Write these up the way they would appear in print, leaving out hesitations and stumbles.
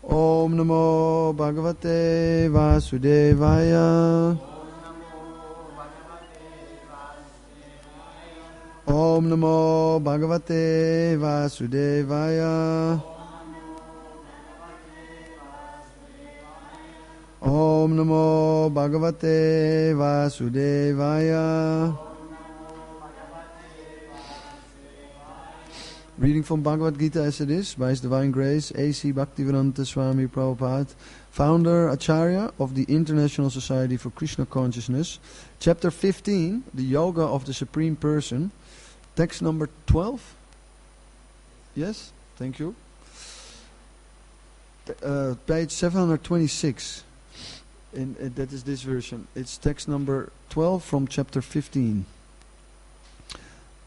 Om Namo Bhagavate Vasudevaya. Om Namo Bhagavate Vasudevaya. Om Namo Bhagavate Vasudevaya. Reading from Bhagavad Gita as it is, by His Divine Grace, A.C. Bhaktivedanta Swami Prabhupada, Founder, Acharya of the International Society for Krishna Consciousness, Chapter 15, the Yoga of the Supreme Person, text number 12. Yes, thank you. Page 726. That is this version. It's text number 12 from chapter 15.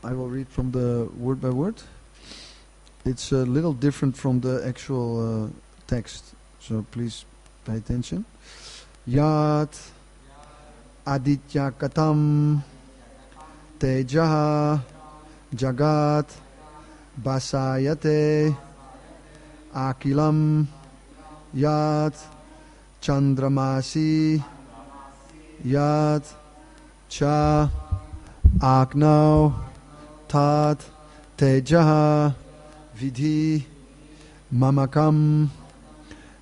I will read from the word by word. It's a little different from the actual text, so please pay attention. Yat āditya-gataṁ tejo jagad bhāsayate khilam yat candramasi yat cāgnau tat tejo viddhi māmakam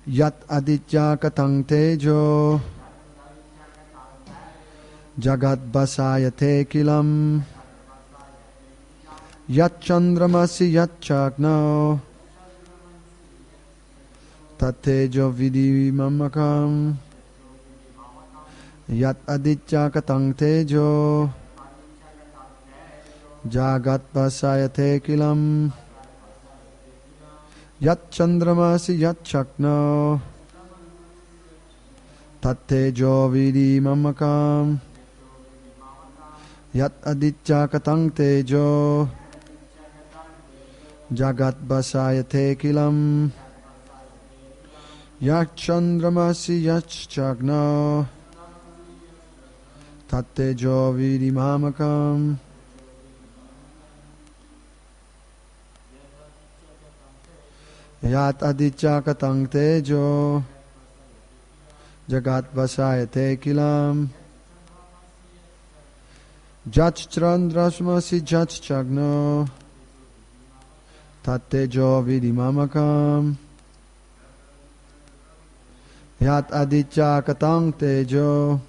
yat āditya-gataṁ tejo jagad bhāsayate khilam yat candramasi yat cāgnau tat tejo viddhi māmakam yat āditya-gataṁ tejo jagad bhāsayate khilam yat candramasi yat cāgnau tat tejo viddhi māmakam yat āditya-gataṁ tejo jagad bhāsayate khilam yat candramasi yat cāgnau tat tejo viddhi māmakam yat āditya-gataṁ tejo jagad bhāsayate khilam yat candramasi yat cāgnau tat tejo viddhi māmakam yat āditya-gataṁ tejo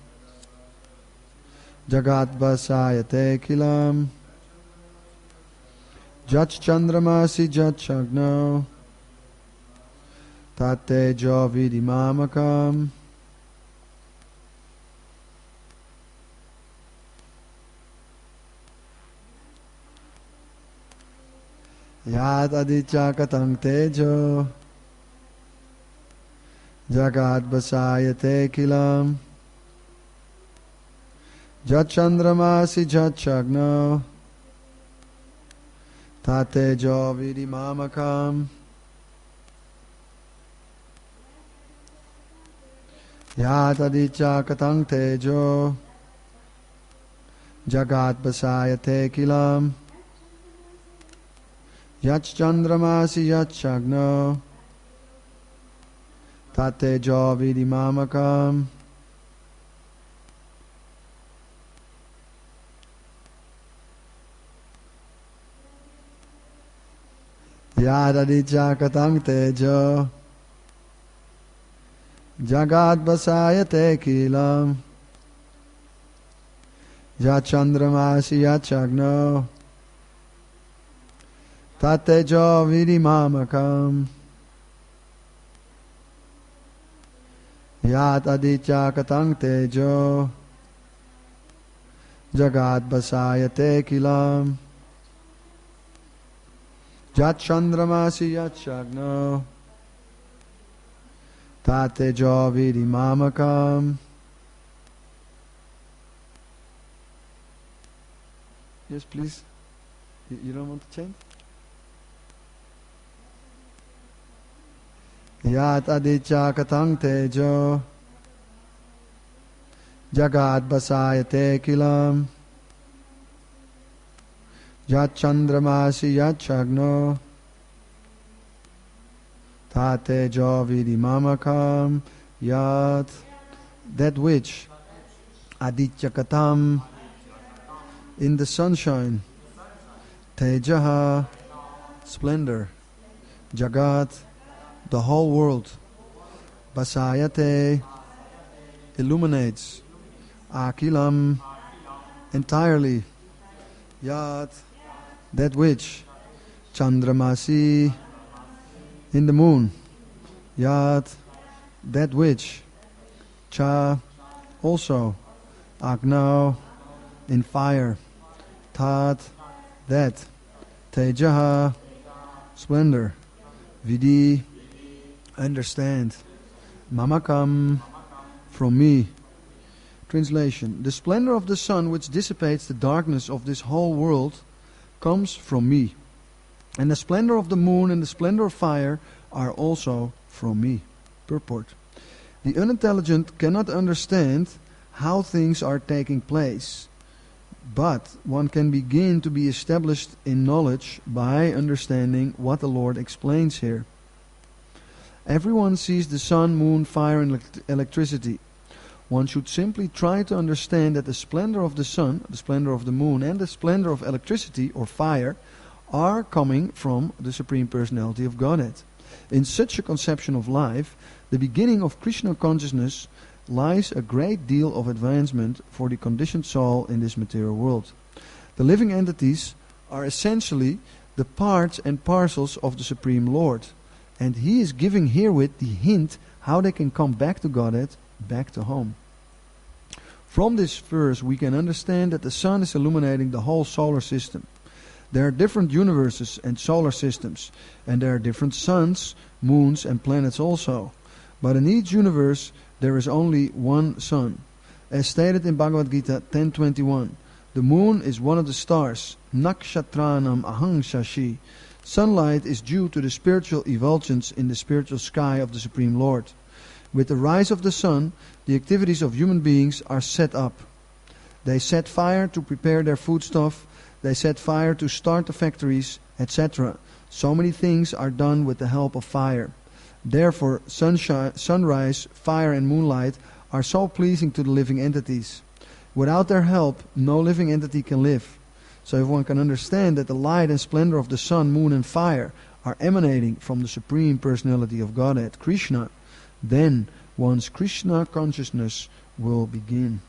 jagad bhāsayate khilam yat candramasi yat cāgnau tat tejo viddhi māmakam yat āditya-gataṁ tejo jagad bhāsayate khilam yat candramasi yat cāgnau tat tejo viddhi māmakam yat āditya-gataṁ tejo jagad bhāsayate khilam yat candramasi yat cāgnau tat tejo viddhi māmakam yat āditya-gataṁ tejo jagad bhāsayate khilam yat candramasi yat cāgnau tat tejo viddhi māmakam yat āditya-gataṁ tejo jagad bhāsayate khilam yat candramasi yat cāgnau tat tejo viddhi māmakam. Yes, please. You don't want to change? Yat āditya-gataṁ tejo jagad bhāsayate khilam yat candramasi yat cāgnau tejo viddhi māmakam yat, that which āditya-gataṁ, in the sunshine, tejaha, splendor, jagad, the whole world, bhāsayate, illuminates, khilam, entirely, yat, that which candramasi, in the moon, yat, that which cha, also, cāgnau, in fire, tat, that, tejaha, splendor, viddhi, understand, māmakam, from me. Translation: the splendor of the sun which dissipates the darkness of this whole world comes from me, and the splendor of the moon and the splendor of fire are also from me. Purport: the unintelligent cannot understand how things are taking place, but one can begin to be established in knowledge by understanding what the Lord explains here. Everyone sees the sun, moon, fire and electricity. One should simply try to understand that the splendor of the sun, the splendor of the moon and the splendor of electricity or fire are coming from the Supreme Personality of Godhead. In such a conception of life, the beginning of Krishna consciousness, lies a great deal of advancement for the conditioned soul in this material world. The living entities are essentially the parts and parcels of the Supreme Lord, and He is giving herewith the hint how they can come back to Godhead, back to home. From this verse we can understand that the sun is illuminating the whole solar system. There are different universes and solar systems, and there are different suns, moons and planets also. But in each universe there is only one sun. As stated in Bhagavad-gītā 10.21, the moon is one of the stars, nakshatranam ahang shashi. Sunlight is due to the spiritual effulgence in the spiritual sky of the Supreme Lord. With the rise of the sun, the activities of human beings are set up. They set fire to prepare their foodstuff, they set fire to start the factories, etc. So many things are done with the help of fire. Therefore, sunrise, fire and moonlight are so pleasing to the living entities. Without their help, no living entity can live. So if one can understand that the light and splendor of the sun, moon and fire are emanating from the Supreme Personality of Godhead, Krishna, then one's Krishna consciousness will begin.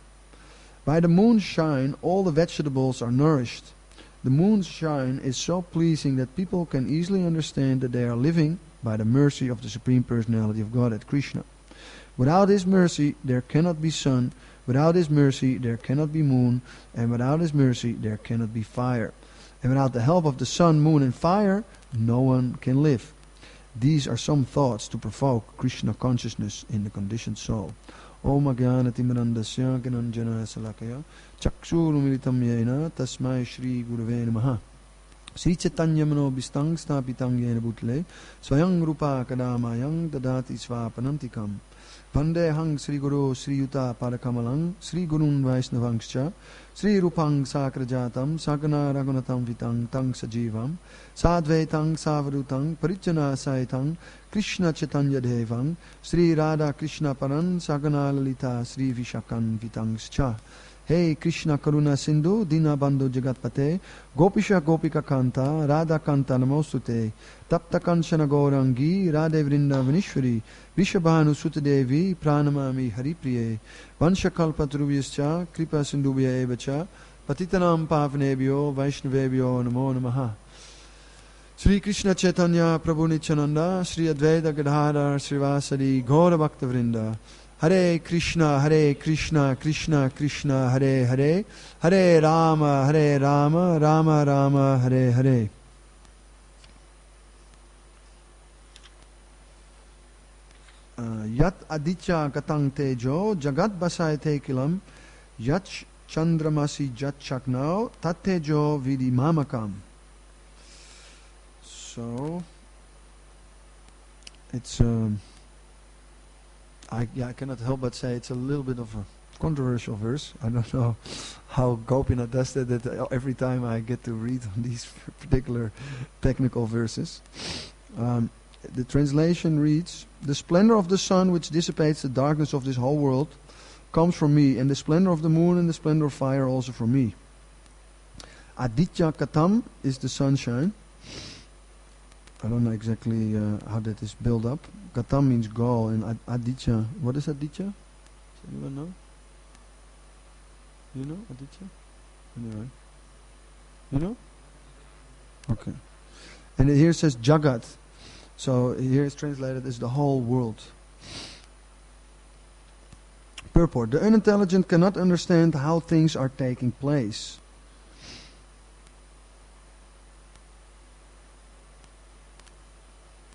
By the moon's shine, all the vegetables are nourished. The moon's shine is so pleasing that people can easily understand that they are living by the mercy of the Supreme Personality of Godhead, Krishna. Without His mercy, there cannot be sun. Without His mercy, there cannot be moon. And without His mercy, there cannot be fire. And without the help of the sun, moon and fire, no one can live. These are some thoughts to provoke Krishna consciousness in the conditioned soul. Om Ajnana-timirandasya Gyananjana Salakaya Chakshurumilitam Yena Tasmai Shri Gurave Namaha. Sri Chaitanya Mano Bistang Stapitang Yena Bhutle Swayang Rupa Kadamayang Dadati Svapanantikam Vande Hang Sri Guru Sri Yuta Parakamalang Sri Gurun Vaisnavangscha Sri Rupang Sakrajatam Sakana Ragunatam Vitang Tang Sajivam Sadvaitang Savarutang Parichana Saitang Krishna Chaitanya Devang Sri Radha Krishna Paran Sakana Lalita Sri Vishakan Vitangscha. Hey Krishna Karuna Sindhu Dina Bandhu Jagatpate Gopisha Gopika Kanta Radha Kanta Namostute Tapta Kanchana Gaurangi Radhe Vrinda Vanishwari Vishabhanu Sutadevi Pranamami Haripriye Vanshakalpa Trubhyascha Kripa Sindhubhya Evacha Patitanam Pavanebhyo Vaishnavebhyo Namo Namaha. Sri Krishna Chaitanya Prabhu Nityananda Sri Advaita Gadadhar Srivasadi Gaura Bhakta Vrinda. Hare Krishna, Krishna Krishna, Hare Hare, Hare Rama, Rama Rama, Hare Hare. Yat āditya-gataṁ tejo, jagad bhāsayate khilam, yat candramasi yat cāgnau, tat tejo viddhi māmakam. So, it's I cannot help but say it's a little bit of a controversial verse. I don't know how Gopinath does that every time I get to read on these particular technical verses. The translation reads, "The splendor of the sun which dissipates the darkness of this whole world comes from me, and the splendor of the moon and the splendor of fire also from me." Āditya-gataṁ is the sunshine. I don't know exactly how that is built up. Gatam means go, and aditya. What is aditya? Does anyone know? You know aditya? Anyway. You know? Okay. And here it says jagad. So here it's translated as the whole world. Purport. The unintelligent cannot understand how things are taking place.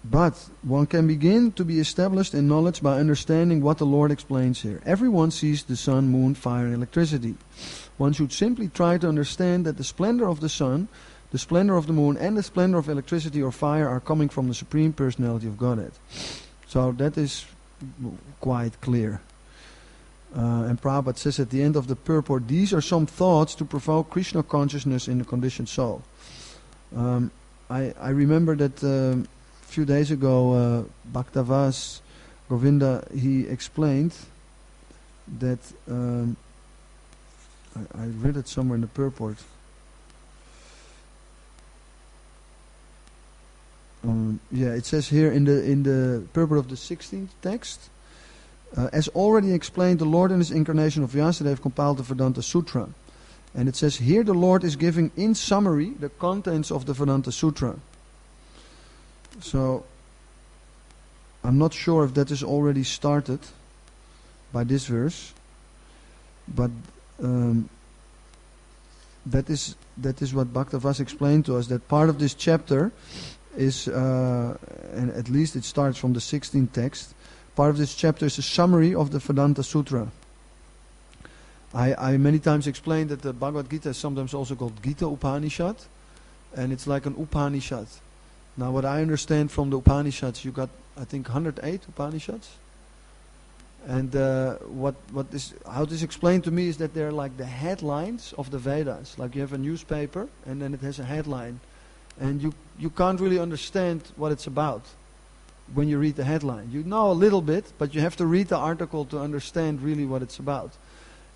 But one can begin to be established in knowledge by understanding what the Lord explains here. Everyone sees the sun, moon, fire, and electricity. One should simply try to understand that the splendor of the sun, the splendor of the moon, and the splendor of electricity or fire are coming from the Supreme Personality of Godhead. So that is quite clear. And Prabhupada says at the end of the purport, these are some thoughts to provoke Krishna consciousness in the conditioned soul. I remember that few days ago, Bhaktavas Govinda, he explained that, I read it somewhere in the purport. It says here in the purport of the 16th text, as already explained, the Lord in his incarnation of Vyasadeva compiled the Vedanta Sutra. And it says here the Lord is giving in summary the contents of the Vedanta Sutra. So, I'm not sure if that is already started by this verse, but that is what Bhaktavas explained to us, that part of this chapter is, and at least it starts from the 16th text, part of this chapter is a summary of the Vedanta Sutra. I many times explained that the Bhagavad Gita is sometimes also called Gita Upanishad, and it's like an Upanishad. Now what I understand from the Upanishads, you got I think 108 Upanishads. And how this explained to me is that they're like the headlines of the Vedas. Like you have a newspaper and then it has a headline. And you can't really understand what it's about when you read the headline. You know a little bit, but you have to read the article to understand really what it's about.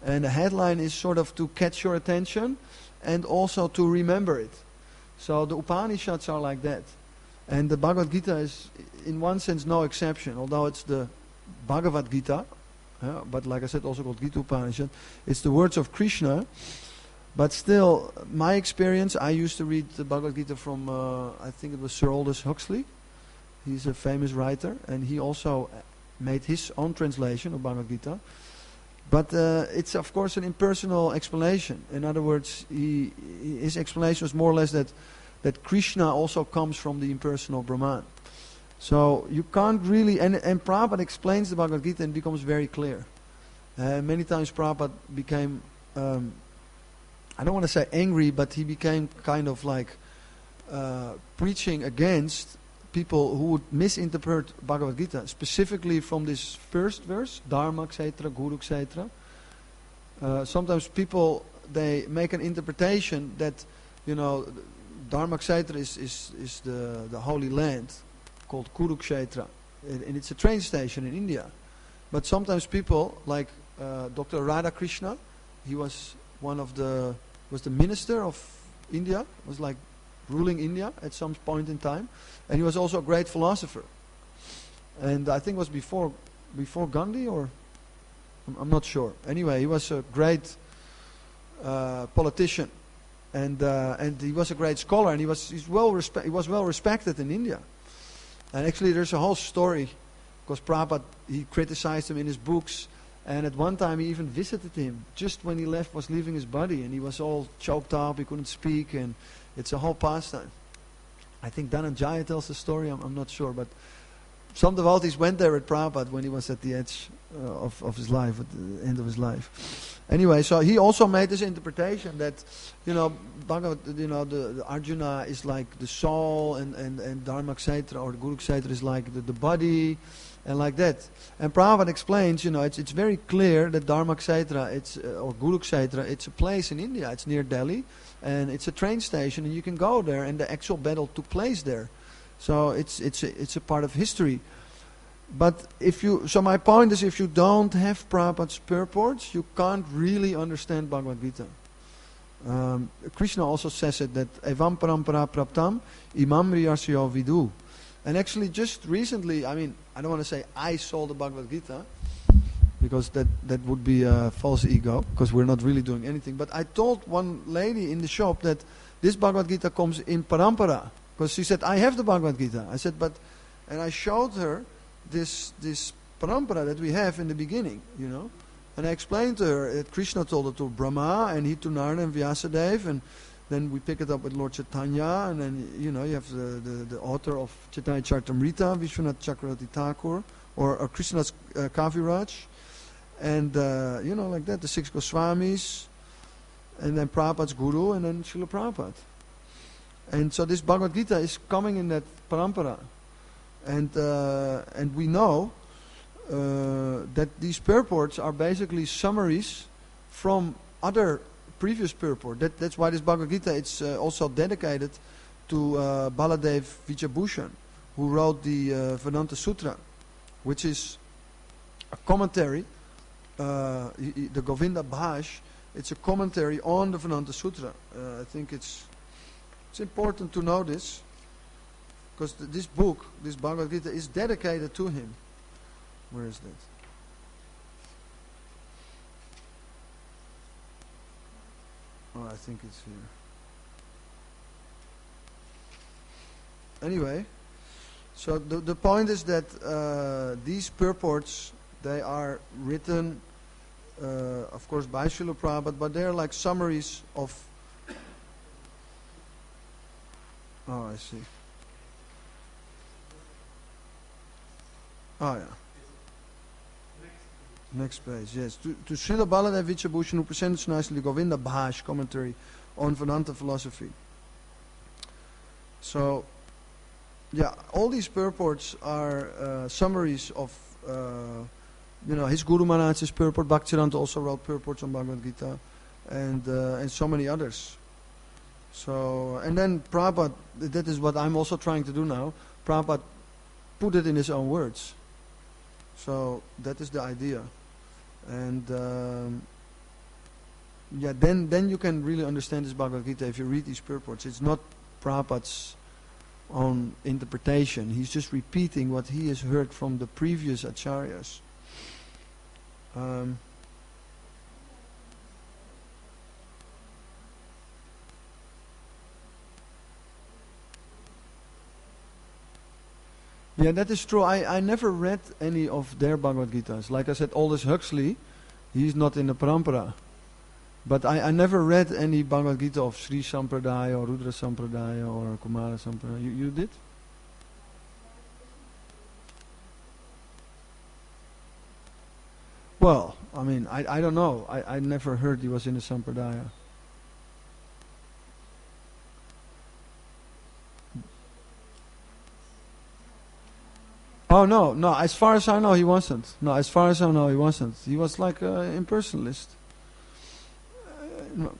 And the headline is sort of to catch your attention and also to remember it. So the Upanishads are like that. And the Bhagavad Gita is, in one sense, no exception. Although it's the Bhagavad-gītā, but like I said, also called Gita Upanishad. It's the words of Krishna. But still, my experience, I used to read the Bhagavad Gita from, I think it was Sir Aldous Huxley. He's a famous writer. And he also made his own translation of Bhagavad Gita. But it's, of course, an impersonal explanation. In other words, his explanation was more or less that Krishna also comes from the impersonal Brahman. So you can't really, and Prabhupada explains the Bhagavad Gita and it becomes very clear. Many times Prabhupada became, I don't want to say angry, but he became kind of like preaching against people who would misinterpret Bhagavad Gita, specifically from this first verse, Dharma, etc., Guru, etc. Sometimes people, they make an interpretation that, Dharma Kshetra is the holy land called Kurukshetra, and it's a train station in India. But sometimes people like Dr. Radhakrishna, he was was the minister of India, was like ruling India at some point in time, and he was also a great philosopher. And I think it was before Gandhi, or I'm not sure. Anyway, he was a great politician. And he was a great scholar, and he was well respected in India. And actually, there's a whole story, because Prabhupada, he criticized him in his books, and at one time he even visited him just when he was leaving his body, and he was all choked up, he couldn't speak, and it's a whole pastime. I think Dhananjaya tells the story, I'm not sure, but some devotees went there at Prabhupada when he was at the edge of his life, at the end of his life. Anyway, so he also made this interpretation that, Bhagavad, the Arjuna is like the soul, and Dharma Kshetra or the Guru Kshetra is like the body, and like that. And Prabhupada explains, it's very clear that Dharma Kshetra, or Guru Kshetra, it's a place in India. It's near Delhi, and it's a train station, and you can go there, and the actual battle took place there. So it's a part of history. But so my point is, if you don't have Prabhupada's purports, you can't really understand Bhagavad Gita. Krishna also says it, that evam parampara praptam imam riyasyo vidu. And actually just recently, I mean, I don't want to say I sold the Bhagavad Gita, because that would be a false ego, because we're not really doing anything. But I told one lady in the shop that this Bhagavad Gita comes in parampara, because she said, I have the Bhagavad Gita. I said, and I showed her this parampara that we have in the beginning, you know. And I explained to her that Krishna told it to Brahma, and he to Narada and Vyasadeva, and then we pick it up with Lord Chaitanya, and then, you know, you have the author of Chaitanya Charitamrita, Vishwanath Chakravarti Thakur, or Krishna's Kaviraj, and, you know, like that, the 6 Goswamis, and then Prabhupada's Guru, and then Srila Prabhupada. And so this Bhagavad Gita is coming in that parampara. And we know that these purports are basically summaries from other previous purport. That's why this Bhagavad Gita, it's also dedicated to Baladev Vijayabhushan, who wrote the Vedanta Sutra, which is a commentary, the Govinda Bhash. It's a commentary on the Vedanta Sutra. I think it's important to know this, because this book, this Bhagavad Gita, is dedicated to him. Where is that? Oh, I think it's here. Anyway, so the point is that these purports, they are written, of course, by Srila Prabhupada, but they're like summaries of... Oh, I see. Oh, yeah. Next page, yes. To Srila Baladev Vijayabhushan, who presents nicely the Govinda Bhash commentary on Vedanta philosophy. So, yeah, all these purports are summaries of, you know, his Guru Maharaj's purport. Bhaktivedanta also wrote purports on Bhagavad Gita, and so many others. So, and then Prabhupada, that is what I'm also trying to do now. Prabhupada put it in his own words. So that is the idea. And yeah, then you can really understand this Bhagavad Gita if you read these purports. It's not Prabhupada's own interpretation. He's just repeating what he has heard from the previous acharyas. Yeah, that is true. I never read any of their Bhagavad Gitas. Like I said, Aldous Huxley, he's not in the parampara. But I never read any Bhagavad Gita of Sri Sampradaya or Rudra Sampradaya or Kumara Sampradaya. You did? Well, I mean, I don't know. I never heard he was in the Sampradaya. Oh, no, as far as I know, he wasn't. No, as far as I know, he wasn't. He was like an impersonalist.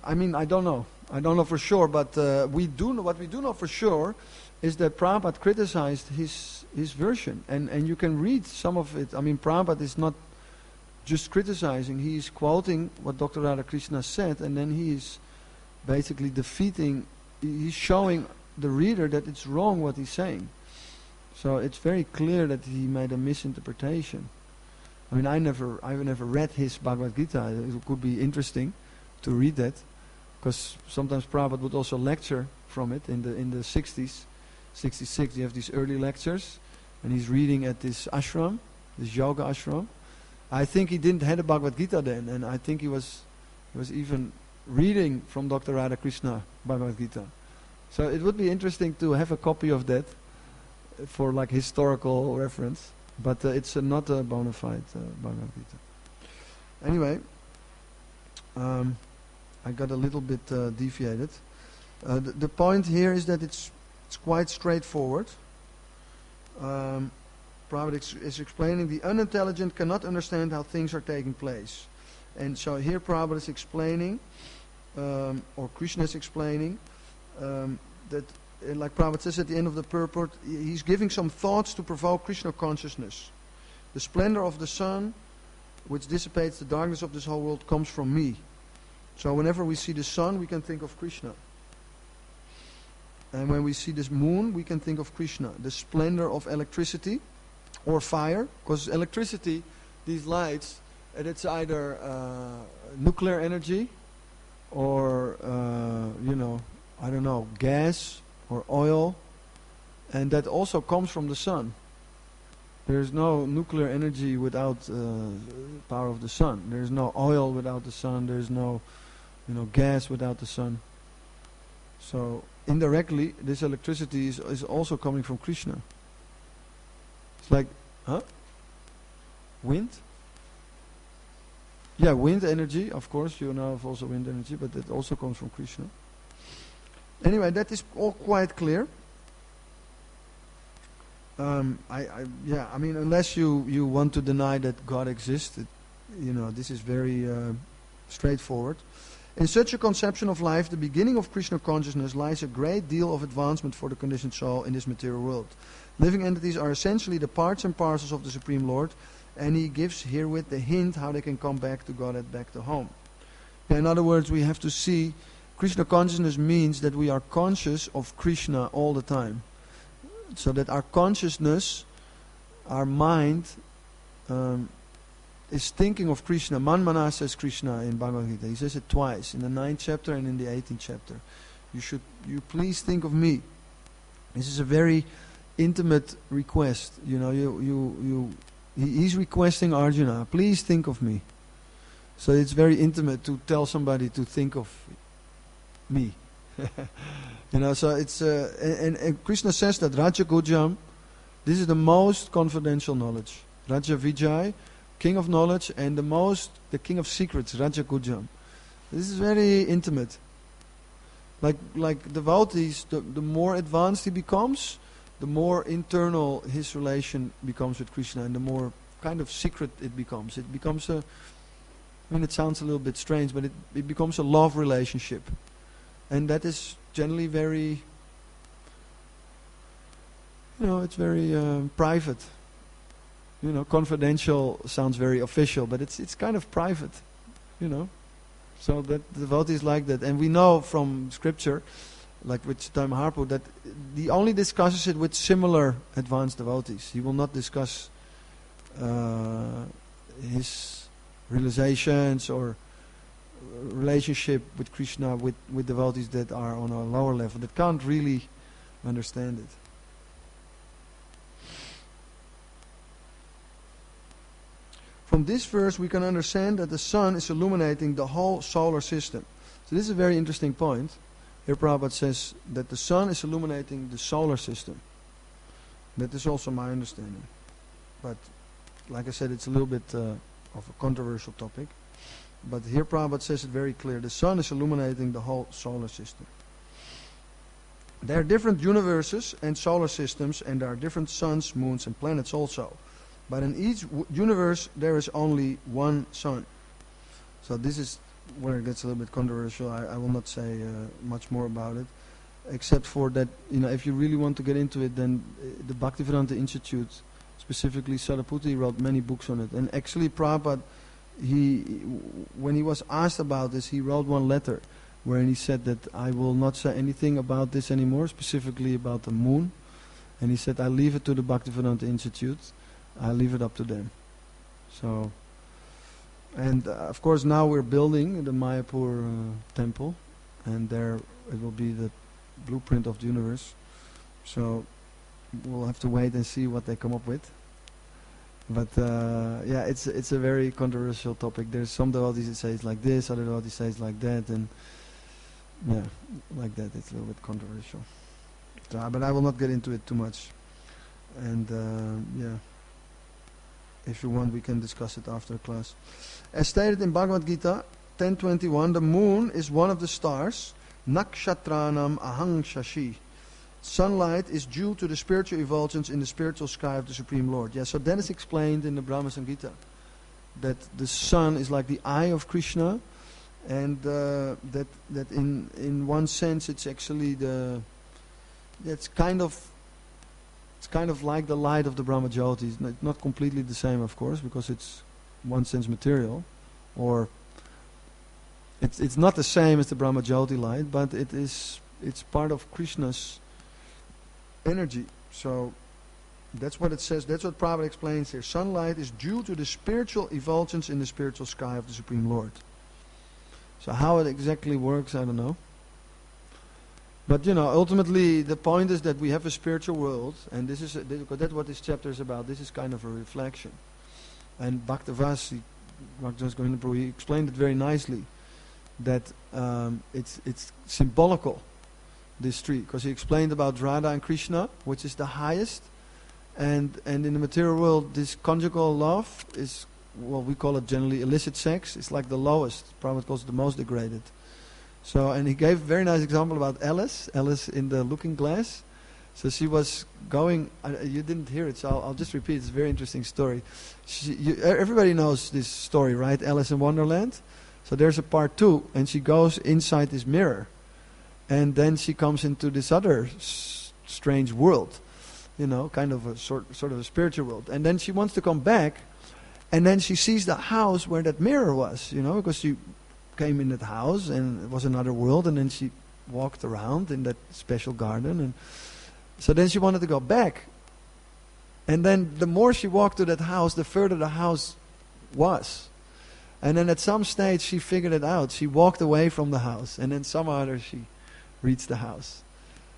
I mean, I don't know. I don't know for sure, but what we do know for sure is that Prabhupada criticized his version. And you can read some of it. I mean, Prabhupada is not just criticizing. He is quoting what Dr. Radhakrishna said, and then he is basically he's showing the reader that it's wrong what he's saying. So it's very clear that he made a misinterpretation. I mean, I've never read his Bhagavad Gita. It could be interesting to read that, because sometimes Prabhupada would also lecture from it in the 60s, 66. You have these early lectures, and he's reading at this ashram, this yoga ashram. I think he didn't have a Bhagavad Gita then, and I think he was even reading from Dr. Radhakrishna Bhagavad Gita. So it would be interesting to have a copy of that for like historical reference, but it's not a bona fide Bhagavad Gita. Anyway, I got a little bit deviated. The point here is that it's quite straightforward. Prabhupada is explaining the unintelligent cannot understand how things are taking place. And so here Prabhupada is explaining, or Krishna is explaining, that like Prabhupada says at the end of the purport, he's giving some thoughts to provoke Krishna consciousness. The splendor of the sun, which dissipates the darkness of this whole world, comes from me. So whenever we see the sun, we can think of Krishna. And when we see this moon, we can think of Krishna. The splendor of electricity or fire, because electricity, these lights, and it's either nuclear energy or, I don't know, gas or oil, and that also comes from the sun. There's no nuclear energy without power of the sun. There's no oil without the sun. There's no, gas without the sun. So indirectly, this electricity is also coming from Krishna. It's like, wind? Yeah, wind energy, of course, you know of also wind energy, but it also comes from Krishna. Anyway, that is all quite clear. Unless you want to deny that God exists, this is very straightforward. In such a conception of life, the beginning of Krishna consciousness lies a great deal of advancement for the conditioned soul in this material world. Living entities are essentially the parts and parcels of the Supreme Lord, and he gives herewith the hint how they can come back to God and back to home. In other words, we have to see Krishna consciousness means that we are conscious of Krishna all the time. So that our consciousness, our mind, is thinking of Krishna. Manmana says Krishna in Bhagavad-gītā. He says it twice, in the 9th chapter and in the 18th chapter. You please think of me. This is a very intimate request. He's requesting Arjuna, please think of me. So it's very intimate to tell somebody to think of me. So it's and Krishna says that Raja Gujam, this is the most confidential knowledge. Raja Vijay, king of knowledge, and the king of secrets, Raja Gujam. This is very intimate. Like devotees, the more advanced he becomes, the more internal his relation becomes with Krishna, and the more kind of secret it becomes. It becomes it sounds a little bit strange, but it becomes a love relationship. And that is generally very, it's very private. Confidential sounds very official, but it's kind of private, So that devotees like that. And we know from scripture, like with Chaitanya Mahaprabhu, that he only discusses it with similar advanced devotees. He will not discuss his realizations or relationship with Krishna with devotees that are on a lower level, that can't really understand it. From this verse we can understand that the sun is illuminating the whole solar system. So this is a very interesting point. Here Prabhupada says that the sun is illuminating the solar system. That is also my understanding. But like I said, it's a little bit of a controversial topic. But here Prabhupada says it very clear. The sun is illuminating the whole solar system. There are different universes and solar systems, and there are different suns, moons and planets also. But in each universe there is only one sun. So this is where it gets a little bit controversial. I will not say much more about it, except for that, if you really want to get into it, then the Bhaktivedanta Institute, specifically Sariputta, wrote many books on it. And actually Prabhupada, when he was asked about this, he wrote one letter wherein he said that I will not say anything about this anymore, specifically about the moon. And he said, I leave it to the Bhaktivedanta Institute. I leave it up to them. So, and of course now we're building the Mayapur temple, and there it will be the blueprint of the universe. So we'll have to wait and see what they come up with. But it's a very controversial topic. There's some devotees that say it's like this, other devotees say it's like that, and like that. It's a little bit controversial. So, but I will not get into it too much. And if you want, we can discuss it after class. As stated in Bhagavad-gītā 10:21, the moon is one of the stars. Nakshatranam ahang shashi. Sunlight is due to the spiritual effulgence in the spiritual sky of the Supreme Lord. So that is explained in the Brahma Samhita, that the sun is like the eye of Krishna, and that in one sense it's actually the it's kind of like the light of the Brahma-jyoti. It's not completely the same, of course, because it's one sense material, or it's not the same as the Brahma-jyoti light, but it's part of Krishna's energy. So that's what it says. That's what Prabhupada explains here. Sunlight is due to the spiritual effulgence in the spiritual sky of the Supreme Lord. So how it exactly works, I don't know. But ultimately the point is that we have a spiritual world, and that's what this chapter is about. This is kind of a reflection. And Bhaktivasi, he explained it very nicely, that it's symbolical, this tree, because he explained about Radha and Krishna, which is the highest, and in the material world, this conjugal love is, well, we call it generally illicit sex. It's like the lowest. Prabhupada calls it the most degraded. So, and he gave a very nice example about Alice in the looking glass. So she was going, you didn't hear it, so I'll just repeat. It's a very interesting story. Everybody knows this story, right? Alice in Wonderland. So there's a part 2, and she goes inside this mirror. And then she comes into this other strange world, kind of a sort of a spiritual world. And then she wants to come back, and then she sees the house where that mirror was, because she came in that house and it was another world, and then she walked around in that special garden, and so then she wanted to go back. And then the more she walked to that house, the further the house was. And then at some stage she figured it out. She walked away from the house, and then somehow or other she reached the house.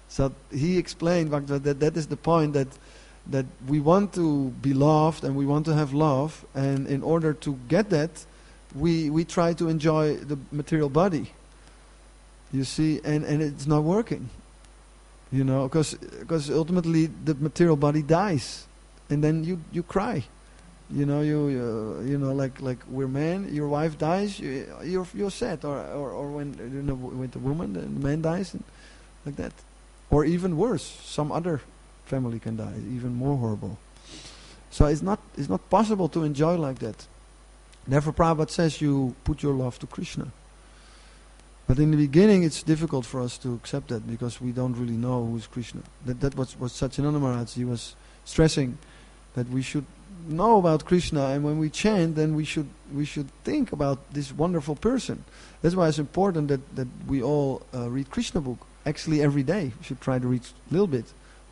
So he explained that is the point, that we want to be loved and we want to have love, and in order to get that, we try to enjoy the material body. You see, and it's not working. Because ultimately the material body dies, and then you cry. Like we're men, your wife dies, you're sad, or when with the woman, the man dies, and like that, or even worse, some other family can die, even more horrible. So it's not possible to enjoy like that. Therefore, Prabhupada says you put your love to Krishna. But in the beginning, it's difficult for us to accept that, because we don't really know who is Krishna. That was Satyananda Maharaj. He was stressing that we should know about Krishna, and when we chant, then we should think about this wonderful person. That's why it's important that we all read Krishna book. Actually, every day we should try to read a little bit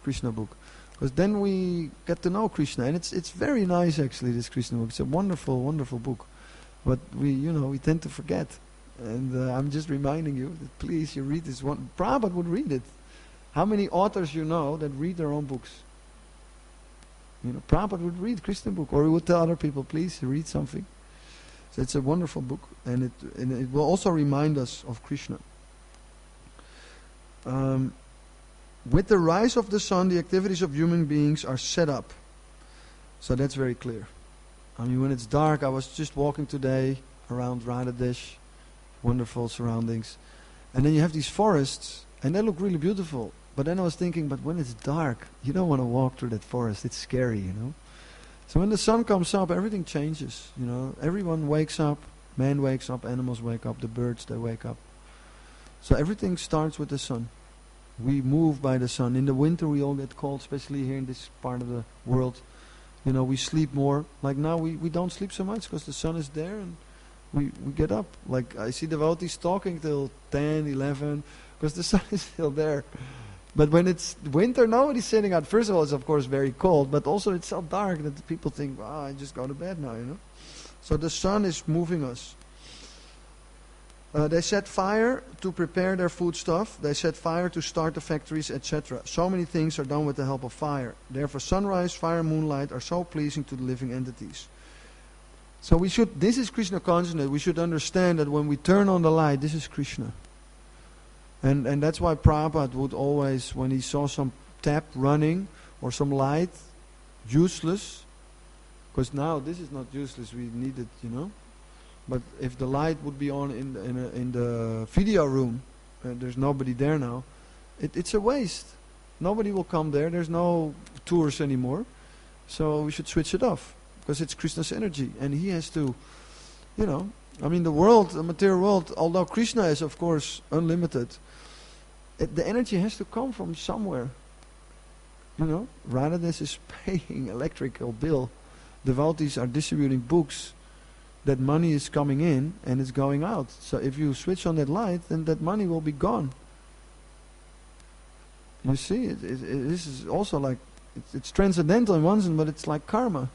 Krishna book, because then we get to know Krishna, and it's very nice actually. This Krishna book, it's a wonderful, wonderful book, but we tend to forget. And I'm just reminding you that please, you read this one. Prabhupada would read it. How many authors that read their own books? Prabhupada would read Krishna book, or he would tell other people, please read something. So it's a wonderful book, and it will also remind us of Krishna. With the rise of the sun, the activities of human beings are set up. So that's very clear. When it's dark, I was just walking today around Radhadesh, wonderful surroundings, and then you have these forests, and they look really beautiful. But then I was thinking, but when it's dark, you don't want to walk through that forest. It's scary, So when the sun comes up, everything changes, Everyone wakes up, man wakes up, animals wake up, the birds, they wake up. So everything starts with the sun. We move by the sun. In the winter we all get cold, especially here in this part of the world. We sleep more. Like now we don't sleep so much because the sun is there, and we get up. Like I see devotees talking till 10, 11, because the sun is still there. But when it's winter, nobody's sitting out. First of all, it's of course very cold, but also it's so dark that people think, I just go to bed now, So the sun is moving us. They set fire to prepare their foodstuff. They set fire to start the factories, etc. So many things are done with the help of fire. Therefore, sunrise, fire, moonlight are so pleasing to the living entities. So this is Krishna consciousness. We should understand that when we turn on the light, this is Krishna. And that's why Prabhupada would always, when he saw some tap running or some light, useless, because now this is not useless, we need it, But if the light would be on in the video room, there's nobody there now, it's a waste. Nobody will come there. There's no tours anymore. So we should switch it off, because it's Krishna's energy, and he has to, the material world, although Krishna is of course unlimited, the energy has to come from somewhere. Radhadesh is paying electrical bill. Devotees are distributing books. That money is coming in and it's going out. So if you switch on that light, then that money will be gone. You see, this is also like, it's transcendental in one sense, but it's like karma.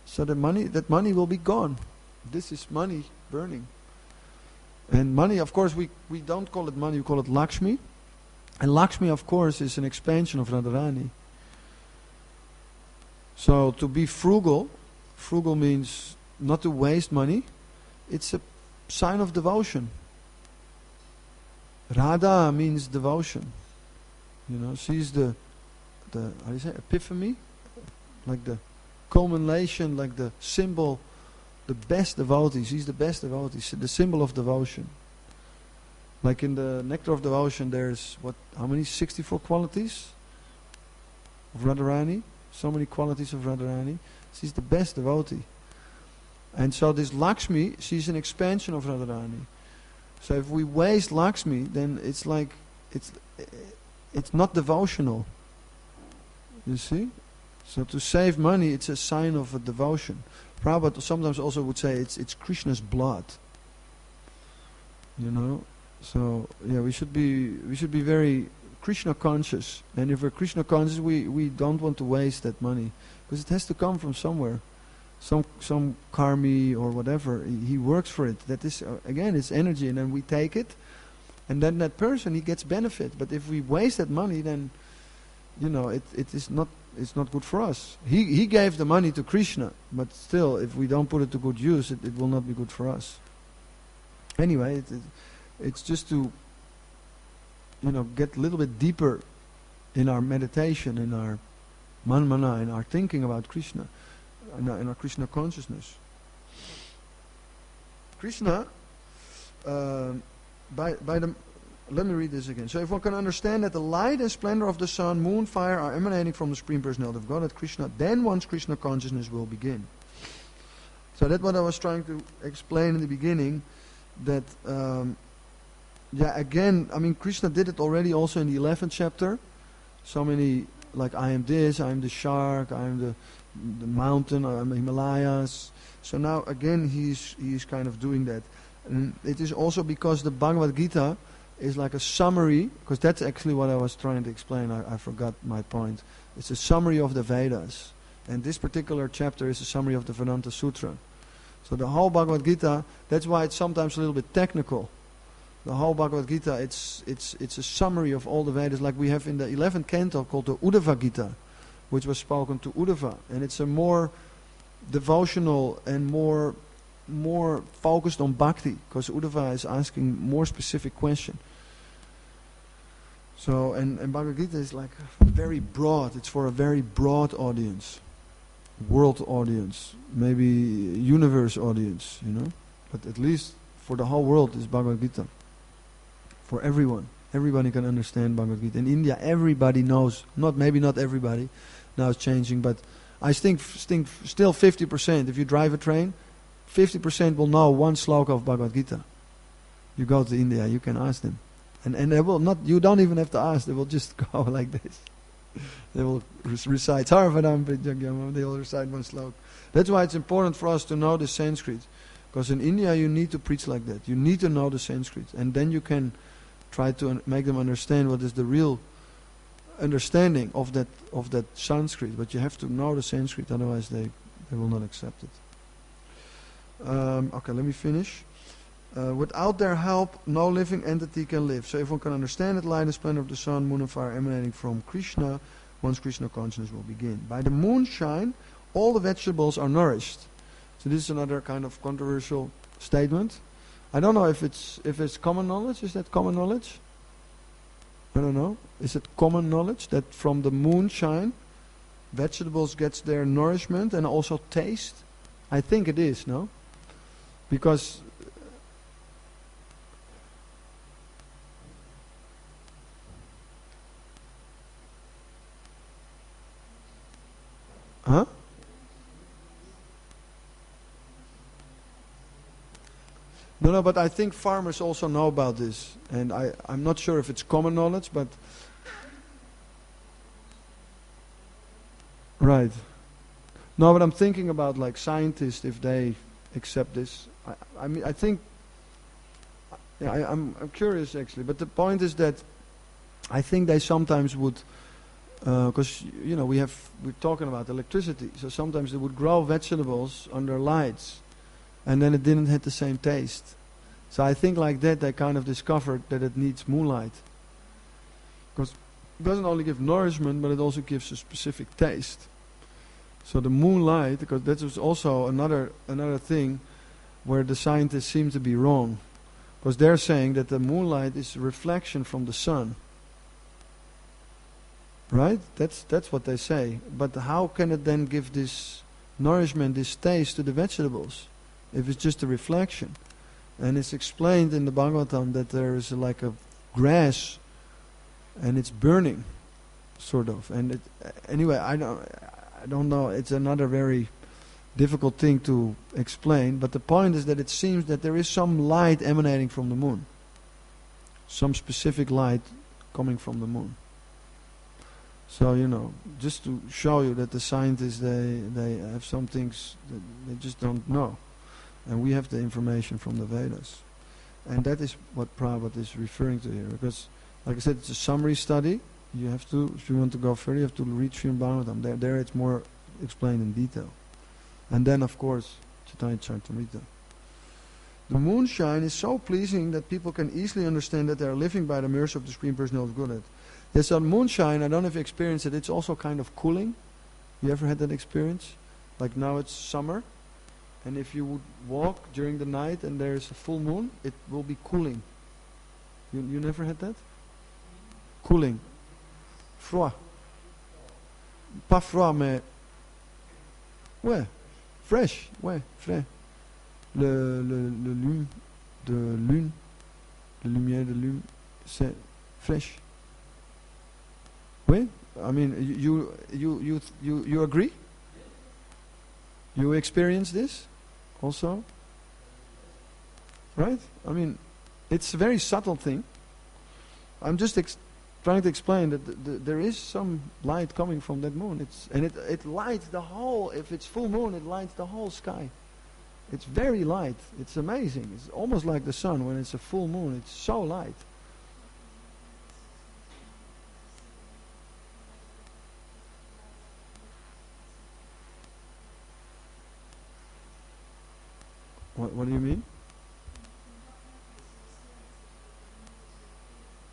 So that money will be gone. This is money burning. And money, of course, we don't call it money, we call it Lakshmi. And Lakshmi, of course, is an expansion of Radharani. So to be frugal means not to waste money. It's a sign of devotion. Radha means devotion. She's the how do you say, epiphany? Like the culmination, like the symbol, the best devotee. She's the best devotee, the symbol of devotion. Like in the Nectar of Devotion, there's how many? 64 qualities of Radharani. So many qualities of Radharani. She's the best devotee. And so this Lakshmi, she's an expansion of Radharani. So if we waste Lakshmi, then it's like, it's not devotional. You see? So to save money, it's a sign of a devotion. Prabhupada sometimes also would say it's Krishna's blood. So yeah, we should be very Krishna conscious. And if we're Krishna conscious, we don't want to waste that money, because it has to come from somewhere. Some karmi or whatever, he works for it. That is, again, it's energy, and then we take it, and then that person, he gets benefit. But if we waste that money, then it's not good for us. He gave the money to Krishna, but still, if we don't put it to good use, it will not be good for us. Anyway, it's just to get a little bit deeper in our meditation, in our manmana, in our thinking about Krishna, in our Krishna consciousness. Krishna, let me read this again. So if one can understand that the light and splendor of the sun, moon, fire are emanating from the Supreme Personality of Godhead, Krishna, then one's Krishna consciousness will begin. So that's what I was trying to explain in the beginning, that again, I mean, Krishna did it already also in the 11th chapter. So many, like, I am this, I am the shark, I am the mountain, I am the Himalayas. So now again he's kind of doing that. And it is also because the Bhagavad-gītā is like a summary, because that's actually what I was trying to explain. I forgot my point. It's a summary of the Vedas. And this particular chapter is a summary of the Vedanta Sutra. So the whole Bhagavad-gītā, that's why it's sometimes a little bit technical. The whole Bhagavad-gītā, it's a summary of all the Vedas, like we have in the 11th canto called the Uddhava-gītā, which was spoken to Uddhava. And it's a more devotional and more focused on bhakti, because Uddhava is asking more specific question. So, and Bhagavad-gītā is like very broad. It's for a very broad audience, world audience, maybe universe audience, But at least for the whole world is Bhagavad-gītā. For everyone. Everybody can understand Bhagavad-gītā. In India, everybody knows. Maybe not everybody. Now it's changing, but I think still 50%. If you drive a train, 50% will know one sloka of Bhagavad-gītā. You go to India, you can ask them. And they will not, you don't even have to ask, they will just go like this. They will recite Sarvadam Vidyagam, they will recite one sloka. That's why it's important for us to know the Sanskrit. Because in India you need to preach like that. You need to know the Sanskrit. And then you can try to make them understand what is the real understanding of that Sanskrit. But you have to know the Sanskrit, otherwise they will not accept it. Okay, let me finish. Without their help, no living entity can live. So if one can understand that light and splendor of the sun, moon and fire emanating from Krishna, one's Krishna consciousness will begin. By the moonshine, all the vegetables are nourished. So this is another kind of controversial statement. I don't know if it's common knowledge. Is that common knowledge? I don't know. Is it common knowledge that from the moonshine, vegetables gets their nourishment and also taste? I think it is, no? Because huh? No, but I think farmers also know about this. And I'm not sure if it's common knowledge, but Right. No, but I'm thinking about like scientists, if they accept this. I mean, I think, yeah, I'm curious actually, but the point is that I think they sometimes would, because you know we're talking about electricity, so sometimes they would grow vegetables under lights, and then it didn't have the same taste. So I think like that they kind of discovered that it needs moonlight, because it doesn't only give nourishment, but it also gives a specific taste. So the moonlight, because that was also another thing where the scientists seem to be wrong, because they're saying that the moonlight is a reflection from the sun. Right? That's what they say. But how can it then give this nourishment, this taste to the vegetables, if it's just a reflection? And it's explained in the Bhagavatam that there is like a grass, and it's burning, sort of. And anyway, I don't know. It's another very difficult thing to explain. But the point is that it seems that there is some light emanating from the moon, some specific light coming from the moon. So, you know, just to show you that the scientists, they have some things that they just don't know. And we have the information from the Vedas. And that is what Prabhupada is referring to here. Because, like I said, it's a summary study. You have to, if you want to go further, you have to read Srimad Bhagavatam. There it's more explained in detail. And then, of course, Chaitanya Charitamrita. The moonshine is so pleasing that people can easily understand that they are living by the mercy of the Supreme Personality of Godhead. Yes, so moonshine, I don't know if you experienced it, it's also kind of cooling. You ever had that experience? Like now it's summer, and if you would walk during the night and there's a full moon, it will be cooling. You never had that? Cooling. Froid. Pas froid, mais... Ouais. Fresh. Ouais, frais. Le lume de lune, la lumière de lune, c'est fresh. Oui? I mean, you agree? You experience this also? Right? I mean, it's a very subtle thing. I'm just trying to explain that there is some light coming from that moon. It lights the whole, if it's full moon, it lights the whole sky. It's very light. It's amazing. It's almost like the sun when it's a full moon. It's so light. What do you mean?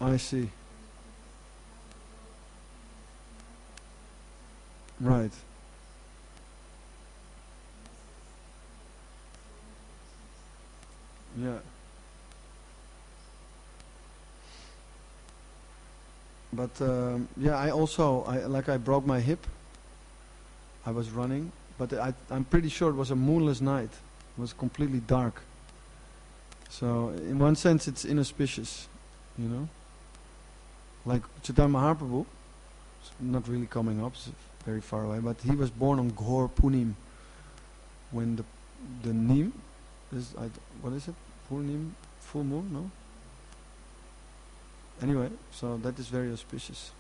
I see. Right. Yeah. But yeah, I broke my hip. I was running, but I'm pretty sure it was a moonless night. It was completely dark. So in one sense it's inauspicious, you know. Like Chaitanya Mahaprabhu, it's not really coming up, it's very far away, but he was born on Ghor Punim, when the Neem is, what is it? Purnim, full moon, no? Anyway, so that is very auspicious.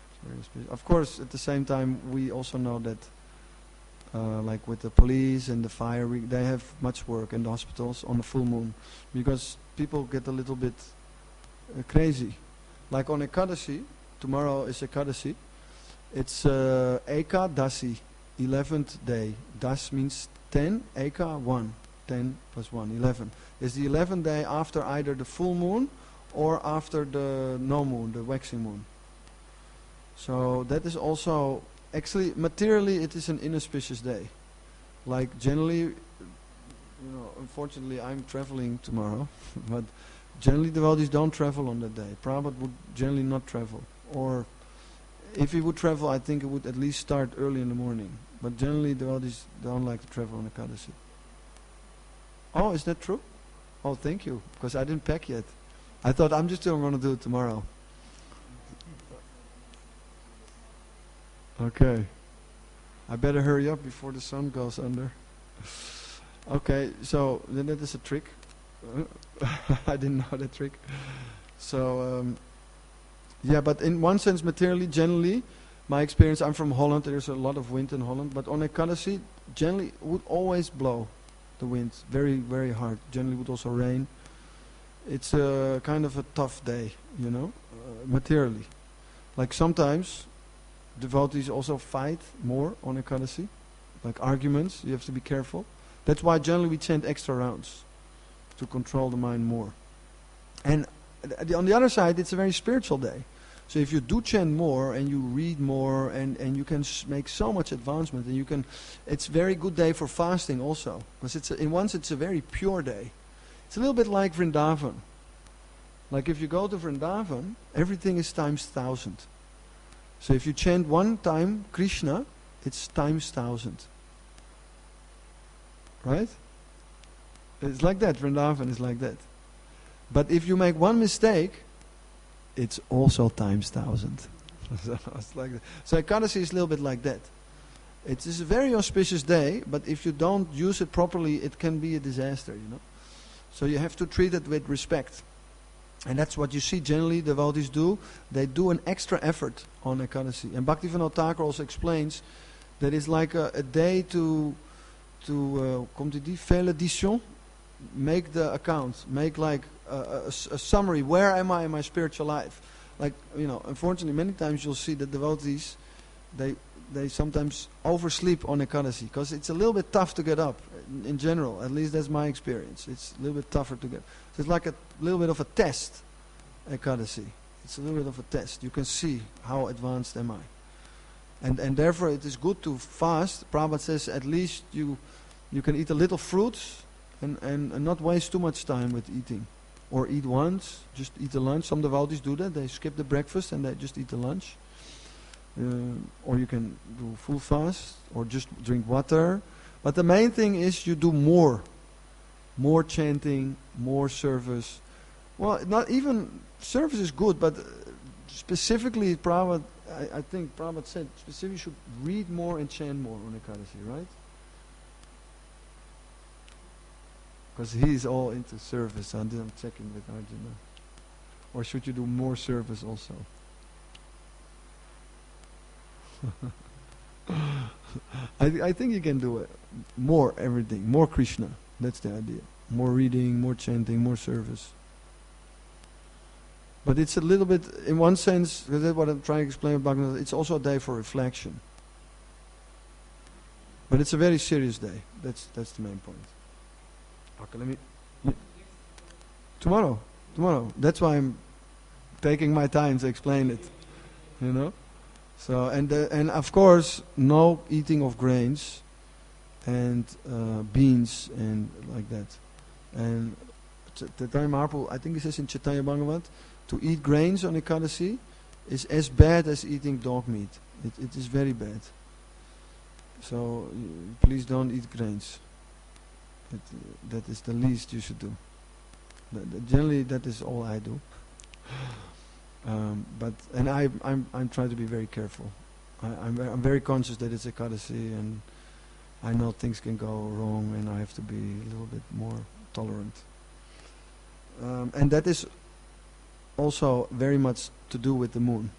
It's very auspicious. Of course, at the same time, we also know that like with the police and the fire, they have much work in the hospitals on the full moon, because people get a little bit crazy. Like on Ekadasi, tomorrow is Ekadasi, it's Ekadasi, 11th day. Das means 10, Eka 1, 10 plus 1, 11. It's the 11th day after either the full moon or after the no moon, the waxing moon. So that is also, actually, materially it is an inauspicious day. Like generally, you know, unfortunately I'm traveling tomorrow, but generally devotees don't travel on that day. Prabhupada would generally not travel. Or if he would travel, I think it would at least start early in the morning. But generally devotees don't like to travel on Ekadasi. Oh, is that true? Oh, thank you, because I didn't pack yet. I thought I'm just going to do it tomorrow. Okay. I better hurry up before the sun goes under. Okay, so then that is a trick. I didn't know that trick. So, yeah, but in one sense, materially, generally, my experience, I'm from Holland, there's a lot of wind in Holland, but on Ekadasi, generally it would always blow the wind very, very hard. Generally it would also rain. It's a kind of a tough day, you know, materially. Like sometimes devotees also fight more on Ekadasi, like arguments, you have to be careful. That's why generally we chant extra rounds, to control the mind more. And on the other side, it's a very spiritual day. So if you do chant more and you read more and you can make so much advancement, and you can, it's a very good day for fasting also, because it's a very pure day. It's a little bit like Vrindavan. Like if you go to Vrindavan, everything is times 1,000. So if you chant one time Krishna, it's times 1,000. Right? It's like that. Vrindavan is like that. But if you make one mistake, it's also times 1,000. So it's like that. So Ekadasi is a little bit like that. It is a very auspicious day, but if you don't use it properly, it can be a disaster, you know. So you have to treat it with respect. And that's what you see generally devotees do. They do an extra effort on Ekadasi. And Bhaktivinoda Thakur also explains that it's like a day to komt die valedition, make the account, make like a summary. Where am I in my spiritual life? Like, you know, unfortunately, many times you'll see that devotees, they sometimes oversleep on Ekadasi, because it's a little bit tough to get up. In general, at least that's my experience. It's a little bit tougher to get. So it's like a little bit of a test, Ekadasi. It's a little bit of a test. You can see how advanced am I. And therefore it is good to fast. Prabhupada says at least you can eat a little fruits and not waste too much time with eating. Or eat once, just eat the lunch. Some devotees do that. They skip the breakfast and they just eat the lunch. Or you can do full fast, or just drink water. But the main thing is you do more chanting, more service. Well, not even service is good, but specifically Prabhupada, I think Prabhupada said specifically you should read more and chant more on Ekadasi, right? Because he's all into service. I'm checking with Arjuna. Or should you do more service also? I think you can do it. More everything. More Krishna. That's the idea. More reading, more chanting, more service. But it's a little bit, in one sense, because that's what I'm trying to explain about Bhagavad, it's also a day for reflection. But it's a very serious day. That's the main point. Okay, let me... Tomorrow. That's why I'm taking my time to explain it. You know? So, and of course, no eating of grains and beans and like that. And Chaitanya Mahaprabhu, I think it says in Chaitanya Bhagavat, to eat grains on Ekadasi is as bad as eating dog meat. It is very bad. So please don't eat grains. That is the least you should do. Generally, that is all I do. I'm trying to be very careful. I'm very conscious that it's Ekadasi, and I know things can go wrong, and I have to be a little bit more tolerant. And that is also very much to do with the moon.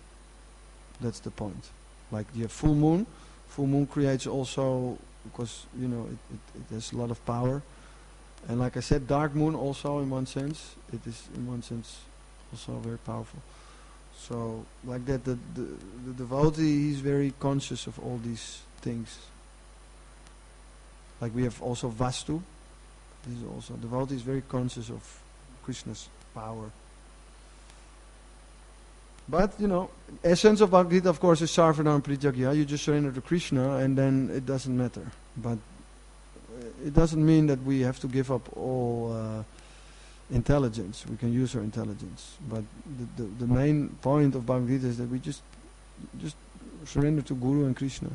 That's the point. Like you have full moon. Full moon creates also, because you know it has a lot of power. And like I said, dark moon also in one sense. It is in one sense also very powerful. So like that, the devotee, he's very conscious of all these things. Like we have also Vastu. This is also, devotee is very conscious of Krishna's power. But, you know, essence of Bhagavad Gita, of course, is sarvanam prityagyā. You just surrender to Krishna and then it doesn't matter. But it doesn't mean that we have to give up all intelligence. We can use our intelligence. But the main point of Bhagavad Gita is that we just surrender to Guru and Krishna.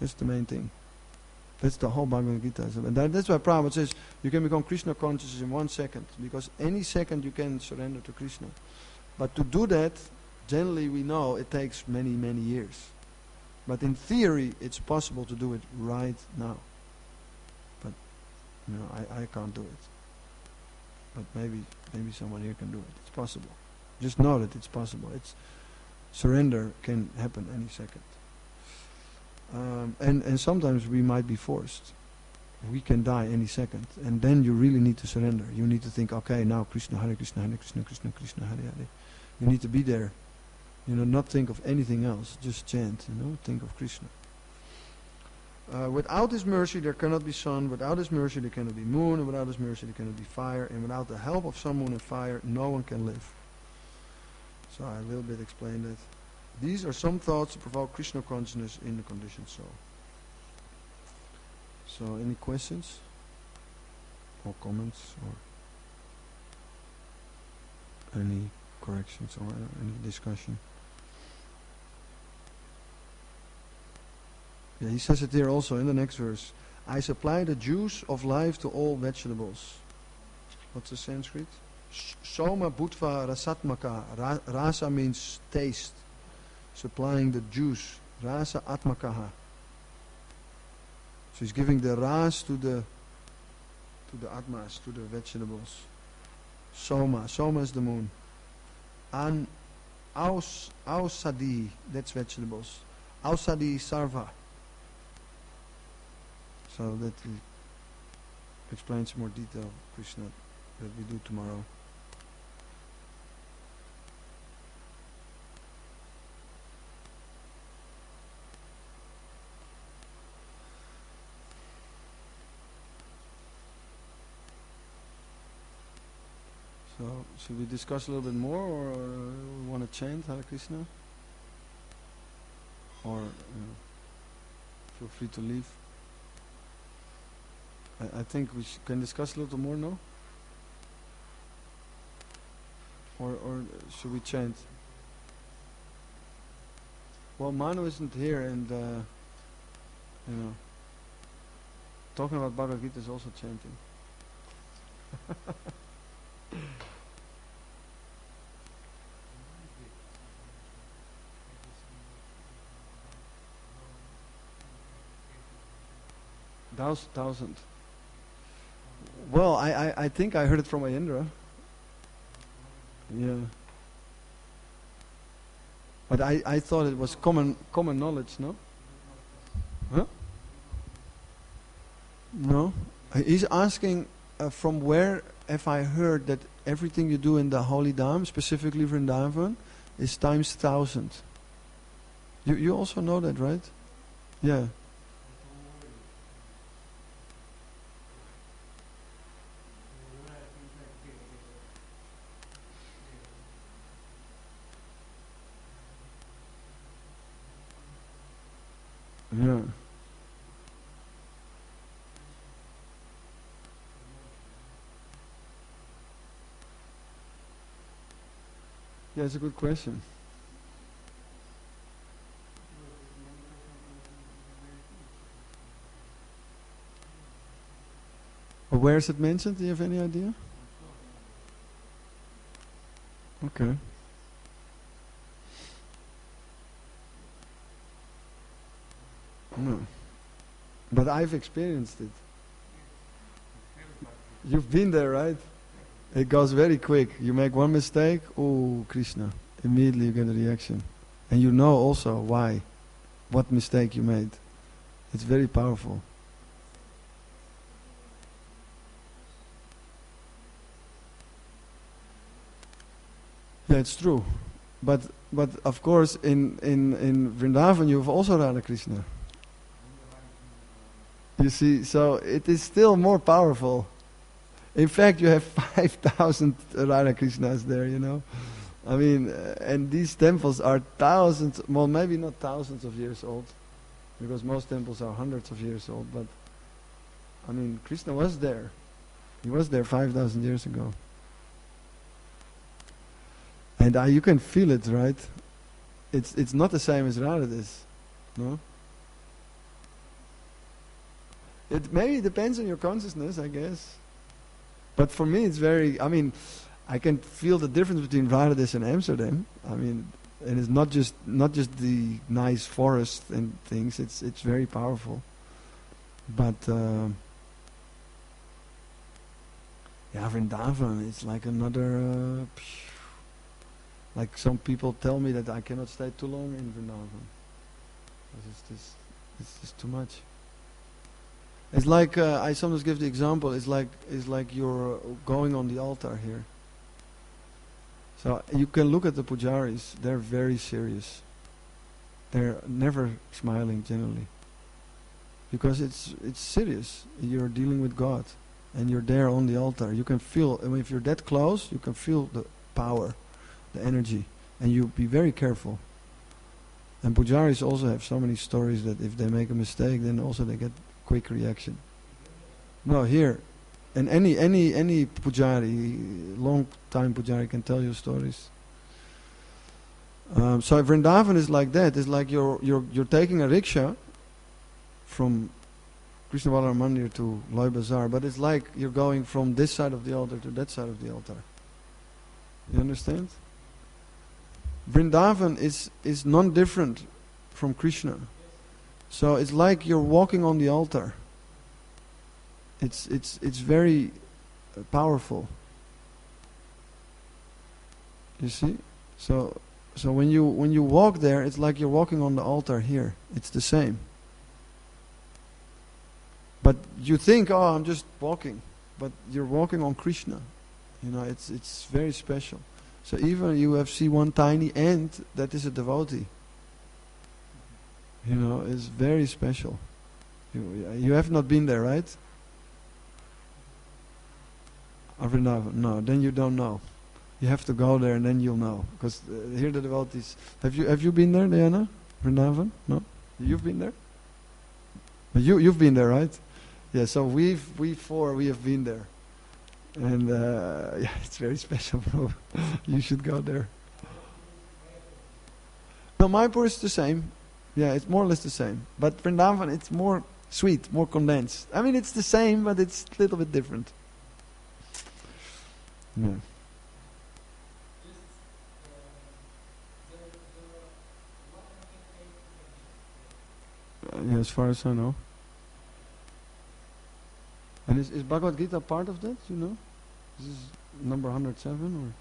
That's the main thing. That's the whole Bhagavad Gita. And that's why Prabhupada says you can become Krishna conscious in 1 second. Because any second you can surrender to Krishna. But to do that, generally we know it takes many, many years. But in theory, it's possible to do it right now. But, you know, I can't do it. But maybe someone here can do it. It's possible. Just know that it's possible. Surrender can happen any second. And sometimes we might be forced. We can die any second. And then you really need to surrender. You need to think, okay, now Krishna, Hare Krishna, Hare Krishna, Krishna Krishna, Hare Hare. You need to be there. Not think of anything else. Just chant, think of Krishna. Without His mercy there cannot be sun, without His mercy there cannot be moon, and without His mercy there cannot be fire, and without the help of sun, moon and fire no one can live. So I a little bit explained that. These are some thoughts to provoke Krishna consciousness in the conditioned soul. So any questions? Or comments? Or any corrections or any discussion? Yeah, he says it here also in the next verse. I supply the juice of life to all vegetables. What's the Sanskrit? Soma bhutva rasatmaka. Rasa means taste. Supplying the juice. Rasa atmakaha. So he's giving the ras to the atmas, to the vegetables. Soma. Soma is the moon. An ausadi, that's vegetables. Ausadi sarva. So that he explains more detail, Krishna, that we do tomorrow. So, should we discuss a little bit more, or we want to chant Hare Krishna? Or feel free to leave. I think we can discuss a little more, no? Or should we chant? Well, Manu isn't here, and talking about Bhagavad Gita is also chanting. Thousand. Well, I think I heard it from Ayendra. Yeah. But I thought it was common knowledge, no? Huh? No. He's asking from where have I heard that everything you do in the Holy Dham, specifically Vrindavan, is times 1,000. You also know that, right? Yeah. Yeah. Yeah, it's a good question. Where is it mentioned? Do you have any idea? Okay. No. But I've experienced it. You've been there, right? It goes very quick. You make one mistake, oh, Krishna. Immediately you get a reaction. And you know also why. What mistake you made. It's very powerful. Yeah, it's true. But of course in Vrindavan you have also Radha Krishna. You see, so it is still more powerful. In fact, you have 5,000 Radha Krishnas there, I mean, and these temples are thousands, well, maybe not thousands of years old, because most temples are hundreds of years old, but, I mean, Krishna was there. He was there 5,000 years ago. And you can feel it, right? It's not the same as Radha is, no? It maybe depends on your consciousness, I guess. But for me, it's very, I mean, I can feel the difference between Radha and Amsterdam. I mean, and it's not just the nice forest and things. It's very powerful. But Vrindavan, it's like another. Like some people tell me that I cannot stay too long in Vrindavan. It's just too much. It's like I sometimes give the example. It's like you're going on the altar here. So you can look at the pujaris. They're very serious. They're never smiling generally, because it's serious. You're dealing with God, and you're there on the altar. You can feel. I mean, if you're that close, you can feel the power, the energy, and you be very careful. And pujaris also have so many stories that if they make a mistake, then also they get quick reaction. No, here, and any pujari, long time pujari can tell you stories. So Vrindavan is like that. It's like you're taking a rickshaw from Krishna Balaram Mandir to Loy Bazaar, but it's like you're going from this side of the altar to that side of the altar. You understand? Vrindavan is non-different from Krishna. So it's like you're walking on the altar. It's very powerful. You see? So when you walk there, it's like you're walking on the altar here. It's the same. But you think, oh, I'm just walking, but you're walking on Krishna. You know, it's very special. So even you see one tiny ant that is a devotee. You know, it's very special. You have not been there, right? Vrindavan? No, then you don't know. You have to go there and then you'll know. Because here the devotees. Have you been there, Diana? Vrindavan? No? You've been there? But you've been there, right? Yeah, so we have been there. And yeah, it's very special, bro. You should go there. No, Mayapur is the same. Yeah, it's more or less the same. But Vrindavan, it's more sweet, more condensed. I mean, it's the same, but it's a little bit different. Yeah. Yeah, as far as I know. And is Bhagavad-gītā part of that, you know? This is number 107 or?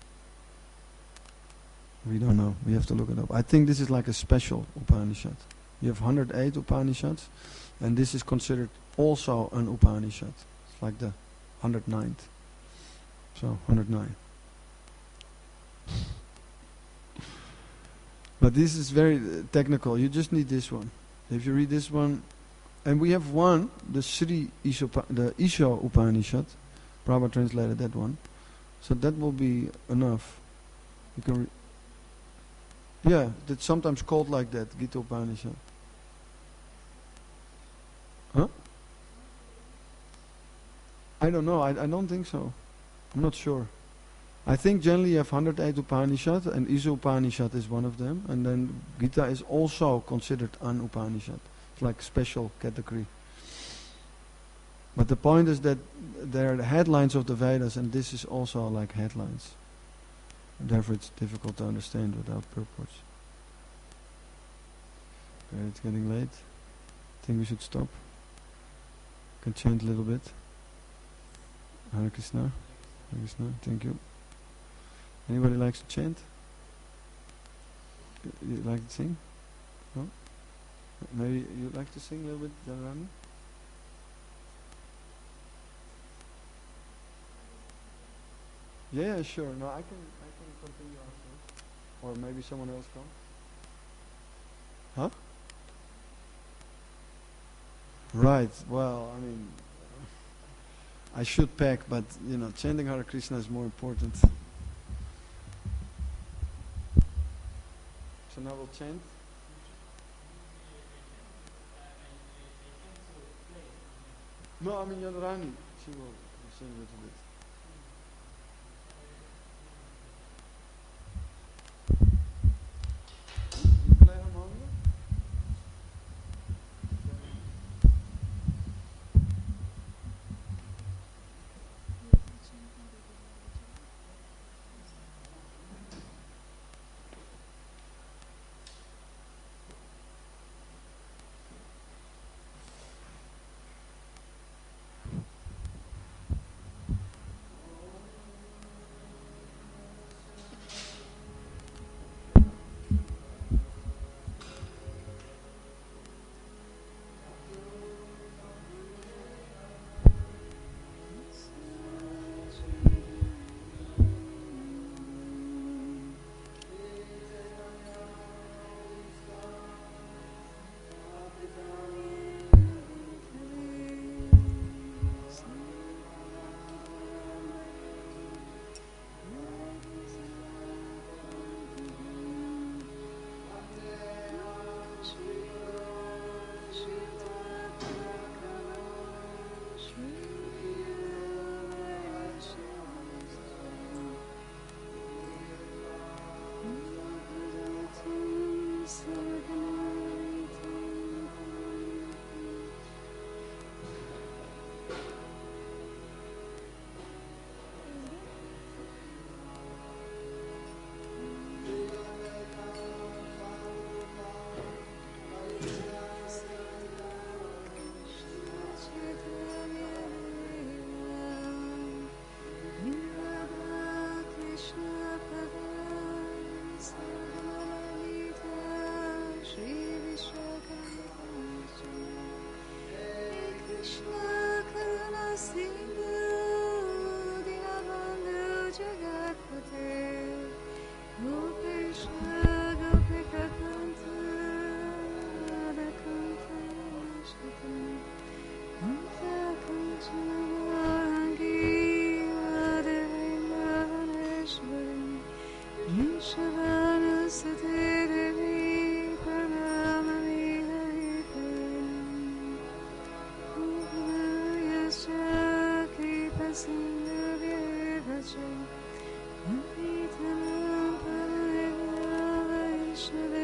We don't know. We have to look it up. I think this is like a special Upanishad. You have 108 Upanishads, and this is considered also an Upanishad. It's like the 109th. So, 109. But this is very technical. You just need this one. If you read this one, and we have one, the Isha Upanishad. Prabhupada translated that one. So that will be enough. You can yeah, that's sometimes called like that, Gita Upanishad. Huh? I don't know. I don't think so. I'm not sure. I think generally you have 108 Upanishad, and Isha Upanishad is one of them. And then Gita is also considered an Upanishad. It's like special category. But the point is that they are the headlines of the Vedas, and this is also like headlines. And therefore it's difficult to understand without purpose. Okay, it's getting late. I think we should stop. Can chant a little bit. Hare Krishna. Hare Krishna. Thank you. Anybody likes to chant? You like to sing? No? Maybe you like to sing a little bit, Janarani? Yeah, sure. No, I can continue after. Or maybe someone else comes. Huh? Right. Well, I mean, I should pack, but you know, chanting Hare Krishna is more important. So now we'll chant. No, I mean Yadurani. She will sing a little bit. You play harmonica? Vishnu